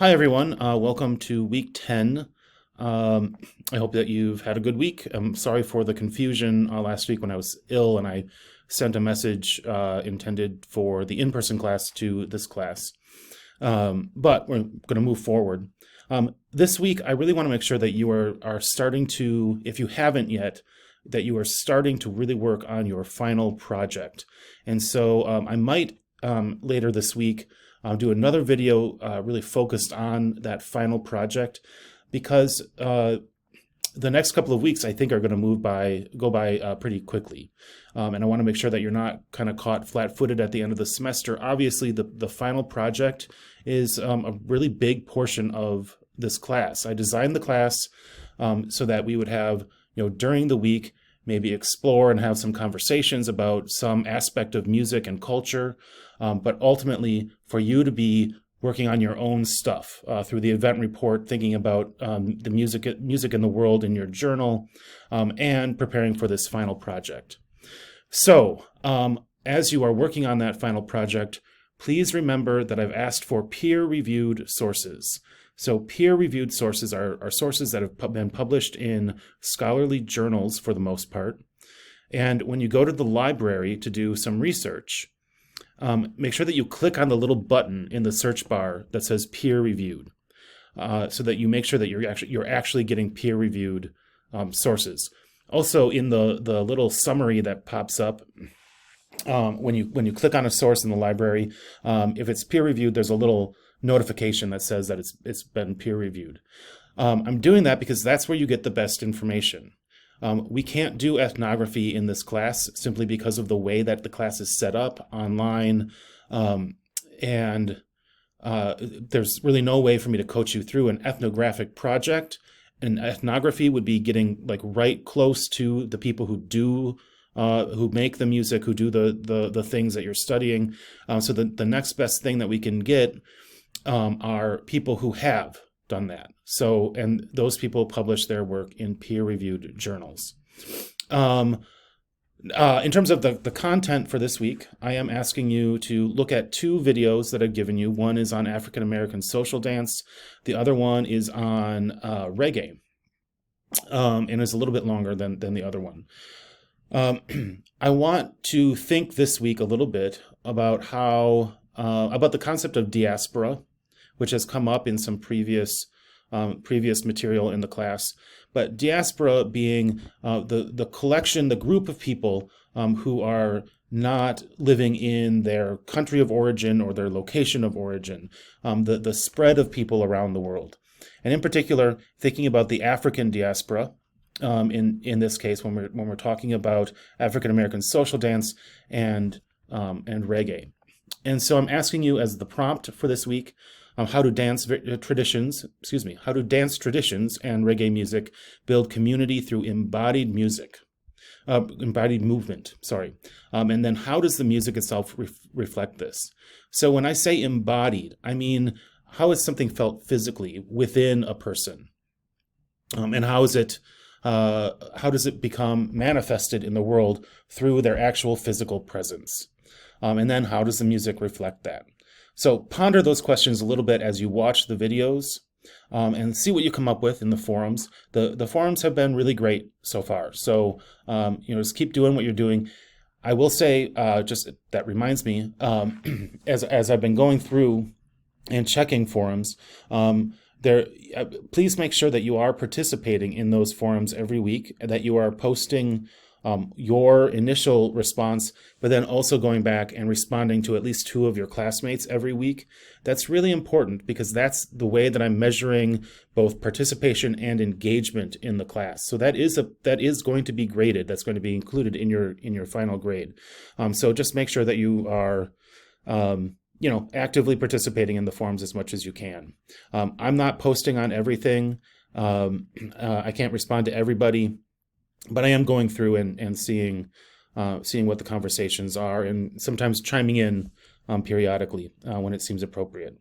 Hi, everyone. Welcome to week 10. I hope that you've had a good week. I'm sorry for the confusion last week when I was ill and I sent a message intended for the in-person class to this class. But we're going to move forward. This week, I really want to make sure that you are starting to, if you haven't yet, that you are starting to really work on your final project. And so I might later this week do another video really focused on that final project because the next couple of weeks I think are going to go by pretty quickly. And I want to make sure that you're not kind of caught flat-footed at the end of the semester. Obviously, the final project is a really big portion of this class. I designed the class so that we would have, during the week, maybe explore and have some conversations about some aspect of music and culture, but ultimately for you to be working on your own stuff through the event report, thinking about the music in the world in your journal, and preparing for this final project. So, as you are working on that final project, please remember that I've asked for peer-reviewed sources. So peer-reviewed sources are sources that have been published in scholarly journals for the most part. And when you go to the library to do some research, make sure that you click on the little button in the search bar that says peer-reviewed, so that you make sure that you're actually getting peer-reviewed sources. Also, in the little summary that pops up when you click on a source in the library, if it's peer-reviewed, there's a little notification that says that it's been peer-reviewed. I'm doing that because that's where you get the best information. We can't do ethnography in this class simply because of the way that the class is set up online, and there's really no way for me to coach you through an ethnographic project. And ethnography would be getting right close to the people who make the music, who do the things that you're studying. So the next best thing that we can get are people who have done that. So, and those people publish their work in peer-reviewed journals. In terms of the content for this week, I am asking you to look at two videos that I've given you. One is on African American social dance. The other one is on reggae, and is a little bit longer than the other one. I want to think this week a little bit about about the concept of diaspora, which has come up in some previous material in the class. But diaspora being the collection, the group of people who are not living in their country of origin or their location of origin, the spread of people around the world. And in particular, thinking about the African diaspora, in this case, when we're talking about African American social dance and reggae. And so I'm asking you as the prompt for this week, how do dance traditions and reggae music build community through embodied movement, and then how does the music itself reflect this? So when I say embodied, I mean, how is something felt physically within a person? And how does it become manifested in the world through their actual physical presence? And then how does the music reflect that? So ponder those questions a little bit as you watch the videos, and see what you come up with in the forums. The forums have been really great so far. So just keep doing what you're doing. I will say, just that reminds me, as I've been going through and checking forums, please make sure that you are participating in those forums every week, that you are posting your initial response, but then also going back and responding to at least two of your classmates every week. That's really important because that's the way that I'm measuring both participation and engagement in the class. So that is going to be graded. That's going to be included in your final grade. So just make sure that you are actively participating in the forums as much as you can. I'm not posting on everything. I can't respond to everybody. But I am going through and seeing what the conversations are, and sometimes chiming in periodically when it seems appropriate.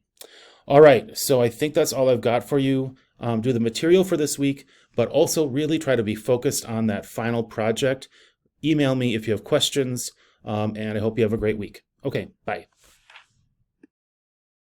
All right, so I think that's all I've got for you. Do the material for this week, but also really try to be focused on that final project. Email me if you have questions, and I hope you have a great week. Okay, bye.